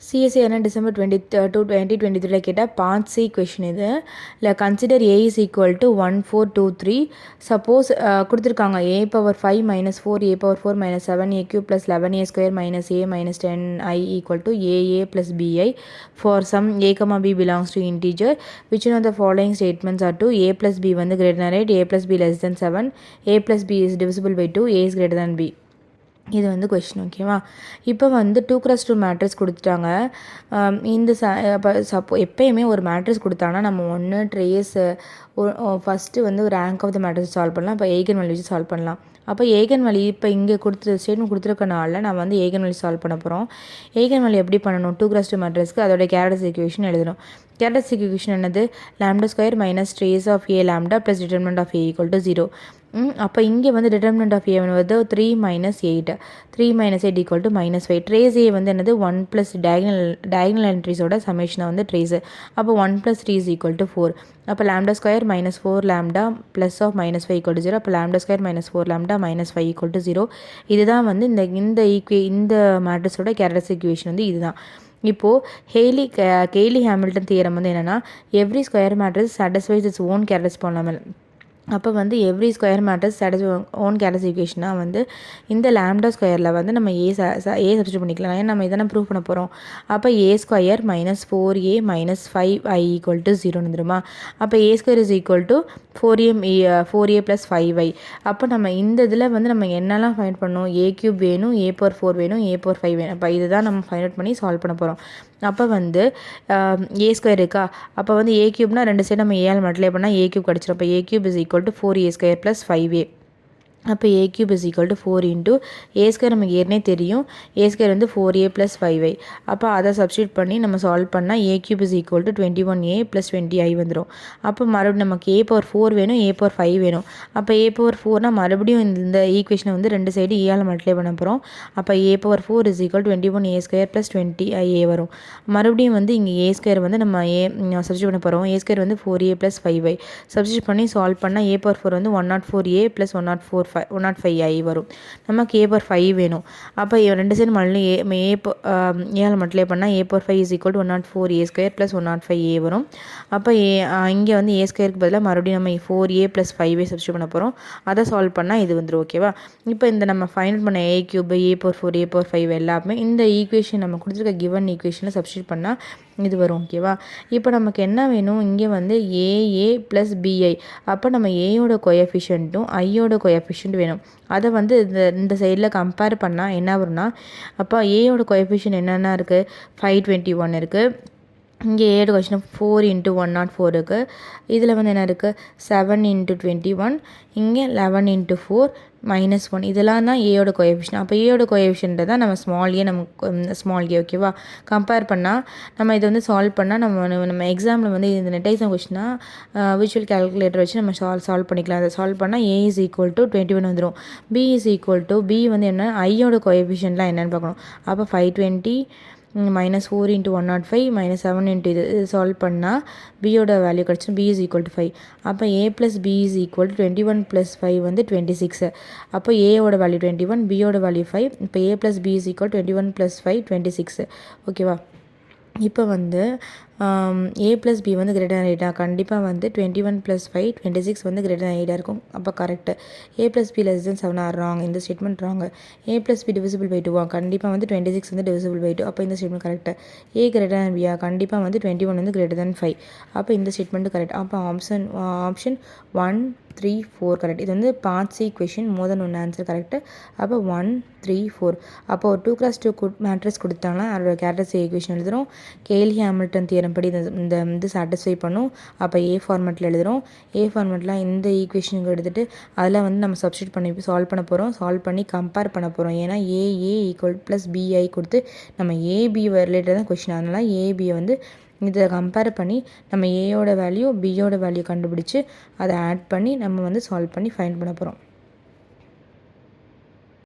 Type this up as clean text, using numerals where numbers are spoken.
CSC என்ன December 2023 கேட்டால் part C question இது. இல்லை consider A is equal to 1 4 2 3. Suppose கொடுத்துருக்காங்க A power 5 minus 4 A power 4 minus 7 A cube plus 11 A square minus A minus 10 I equal to A A plus B I for some A comma B belongs to integer which one of the following statements are true A plus B வந்து greater than 8, A plus B less than 7, A plus B is divisible by 2, A is greater than B. இது வந்து question. ஓகேவா? இப்போ வந்து 2x2 matrix கொடுத்துட்டாங்க. இந்த எப்போயுமே ஒரு மேட்ரிக்ஸ் கொடுத்தாங்கன்னா நம்ம ஒன்று ட்ரேஸ் ஃபஸ்ட்டு வந்து rank of the matrix solve பண்ணலாம். இப்போ ஏகன் வேல்யூ வச்சு சால்வ் பண்ணலாம். அப்போ ஏகன் வேல்யூ இப்போ இங்கே ஸ்டேட்மெண்ட் கொடுத்துருக்கனால நம்ம வந்து ஏகன் வேல்யூ சால்வ் பண்ண போகிறோம். ஏகன் வேல்யூ எப்படி பண்ணணும்? 2x2 மேட்ரிக்ஸ்க்கு அதோட கேரக்டரிஸ்டிக் ஈக்குவேஷன் எழுதணும். கேரக்டரிஸ்டிக் ஈக்குவேஷன் என்னது? Lambda square minus trace of A lambda plus determinant of A equal to 0. அப்போ இங்கே வந்து டிட்டர்மினன்ட் ஆஃப் ஏ வந்து 3 minus 8, 3 minus 8 equal to -5. Trace A வந்து என்னது? 1 ப்ளஸ் டயகனல் என்ட்ரிஸோட சமேஷனை வந்து ட்ரேஸு. அப்போ 1 ப்ளஸ் 3 இஸ் ஈக்குவல் டு 4. அப்போ lambda square minus 4 lambda plus of -5 equal to 0. அப்போ lambda square minus 4 lambda -5 equal to 0. இதுதான் வந்து இந்த மேட்ரிக்ஸோட கேரக்டரிஸ்டிக் ஈக்குவேஷன் வந்து இதுதான். இப்போது கெய்லி ஹாமில்டன் தியரம் வந்து என்னென்னா every square matrix satisfies its own characteristic polynomial. அப்போ வந்து எவ்ரி ஸ்கொயர் மேட்ரிக்ஸ் ஓன் கேரக்டரிஸ்டிக்னா வந்து இந்த லாம்டா ஸ்கொயரில் வந்து நம்ம ஏ சப்ஸ்டிட்யூட் பண்ணிக்கலாம். ஏன்னா நம்ம இதெல்லாம் ப்ரூவ் பண்ண போகிறோம். அப்போ A square minus 4a minus 5i equal to 0 வந்துருமா? அப்போ A square is equal to 4a plus 5i. அப்போ நம்ம இந்த இதில் வந்து நம்ம என்னெல்லாம் ஃபைண்ட் பண்ணணும்? ஏ கியூப் வேணும், ஏ பவர் 4 வேணும், ஏ பவர் 5 வேணும். அப்போ இதுதான் நம்ம ஃபைண்ட் அவுட் பண்ணி சால்வ் பண்ண போகிறோம். அப்போ வந்து ஏ ஸ்கொயர் இருக்கா? அப்போ வந்து ஏ கியூப்னா ரெண்டு சைடு நம்ம ஏஆல் மல்டிப்ளை பண்ணால் ஏ கியூப் கிடச்சிரும். அப்போ A cube is equal to 4a square plus 5a. அப்போ A cube is equal to 4 into A square நமக்கு ஏற்கனவே தெரியும். ஏ ஸ்கொயர் வந்து 4a ப்ளஸ் 5i. அப்போ அதை சப்ஸ்டியூட் பண்ணி நம்ம சால்வ் பண்ணால் A cube is equal to 21a plus 20i வந்துடும். அப்போ மறுபடியும் நமக்கு ஏ பவர் 4 வேணும், ஏ பவர் 5 வேணும். அப்போ ஏ பவர் 4னால் மறுபடியும் இந்த ஈக்குவேஷனை வந்து ரெண்டு சைடு ஏஆல் மல்டிப்ளை பண்ண போகிறோம். அப்போ A power 4 is equal 21a square plus 20ia வரும். மறுபடியும் வந்து இங்கே ஏ ஸ்கொயர் வந்து நம்ம சப்ஸ்டியூட் பண்ண போகிறோம். ஏ ஸ்கொயர் வந்து 4a ப்ளஸ் 5i சப்ஸ்டியூட் பண்ணி சால்வ் பண்ணால் ஏ பவர் 4 வந்து 104a ப்ளஸ் 105i வரும். நமக்கு ஏ பவர் 5 வேணும். அப்போ ரெண்டு சைடு மறுபடியும் ஏஆல் மல்டிப்ளை பண்ணால் A power 5 is equal to 104a square plus 105a வரும். அப்போ இங்கே வந்து ஏ ஸ்கொயருக்கு பதிலாக மறுபடியும் நம்ம 4a ப்ளஸ் 5a சப்ஸ்டியூட் பண்ண போகிறோம். அதை சால்வ் பண்ணால் இது வந்துடும். ஓகேவா? இப்போ இந்த நம்ம ஃபைண்ட் பண்ண a cube, A power 4, A power 5 எல்லாமே இந்த ஈக்குவேஷன் நம்ம கொடுத்துருக்க கிவன் ஈக்குவேஷனில் சப்ஸ்டியூட் பண்ணால் இது வரும். ஓகேவா? இப்போ நமக்கு என்ன வேணும்? இங்கே வந்து ஏஏ ப்ளஸ் பிஐ. அப்போ நம்ம ஏயோட கோஎஃபிஷியன்ட்டும் ஐயோட கோஎஃபிஷியன்ட் வேணும். அதை வந்து இந்த சைடில் கம்பேர் பண்ணால் என்ன வரும்னா, அப்போ ஏயோட கோஎஃபிஷியன்ட் என்னென்ன இருக்குது? 521 இருக்குது. இங்கே ஏயோட கோஎஃபிஷியன்ட் 4 இன்ட்டு 104 இருக்குது. இதில் வந்து என்ன இருக்குது? 7 இன்ட்டு 21. இங்கே 11 இன்ட்டு 4 -1. இதெல்லாம் தான் ஏயோட கோஎஃபிஷியன்ட். அப்போ ஏயோட கோஎஃபிஷியன்ட்டை தான் நம்ம ஸ்மால் ஏ. ஓகேவா? கம்பேர் பண்ணால் நம்ம இதை வந்து சால்வ் பண்ணால் நம்ம எக்ஸாமில் வந்து இந்த நெட் எக்ஸாம் கொஸ்டினா விர்ச்சுவல் கேல்குலேட்டர் வச்சு நம்ம சால்வ் பண்ணிக்கலாம். அதை சால்வ் பண்ணால் ஏ இஸ் ஈக்குவல் டு 21 வந்துடும். B is equal to B வந்து என்ன? ஐயோட கோஎஃபிஷியன்ட்லாம் என்னென்னு பார்க்கணும். அப்போ 520 -4 இன்ட்டு 105 -7 இன்ட்டு இது சால்வ் பண்ணால் பியோட வேல்யூ கிடச்சிடும். B is equal to 5. அப்போ A plus B is equal to 21 plus 5 வந்து 26. அப்போ ஏயோட வேல்யூ 21, பியோட வேல்யூ 5. இப்போ A plus B is equal 21 plus 5 26. ஓகேவா? இப்போ வந்து ஏ ப்ளஸ் பி வந்து கிரேட்டர் than 8 கண்டிப்பாக வந்து 21 ப்ளஸ் 5 26 வந்து கிரேட்டர் than 8 இருக்கும். அப்போ correct. A plus B less than 7 wrong. இந்த statement wrong. A plus B divisible by 2 கண்டிப்பாக வந்து 26 வந்து டிவிசிபிள் பை 2. அப்போ இந்த ஸ்டேட்மெண்ட் கரெக்டு. ஏ கிரேட்டர் than பியா கண்டிப்பாக வந்து 21 வந்து கிரேட்டர் than 5. அப்போ இந்த ஸ்டேட்மெண்ட் கரெக்ட். அப்போ ஆப்ஷன் 1 3 4 கரெக்ட். இது வந்து பார்ட் சி கொஷின் மோர் தென் 1 ஆன்சர் கரெக்ட். அப்போ 1 3 4. அப்போ 2x2 மேட்ரிக்ஸ் கொடுத்தாங்கன்னா அதோட கேரக்டரிஸ்டிக் ஈக்குவேஷன் எழுதுகிறோம். கெய்லி ஹாமில்டன் தியரம் படி இந்த சாட்டிஸ்ஃபை பண்ணும். அப்போ ஏ ஃபார்மெட்டில் எழுதுகிறோம். ஏ ஃபார்மெட்டில் இந்த ஈக்குவேஷனுக்கு எடுத்துகிட்டு அதில் வந்து நம்ம சப்ஸ்டியூட் பண்ணி சால்வ் பண்ண போகிறோம். சால்வ் பண்ணி கம்பேர் பண்ண போகிறோம். ஏன்னா ஏஏ ஈக்குவல் ப்ளஸ் பிஐ கொடுத்து நம்ம ஏபி ரிலேட்டட் தான் கொஷின். அதனால் ஏபியை வந்து இதை கம்பேர் பண்ணி நம்ம ஏயோட வேல்யூ பியோட வேல்யூ கண்டுபிடிச்சி அதை ஆட் பண்ணி நம்ம வந்து சால்வ் பண்ணி ஃபைண்ட் பண்ண போகிறோம்.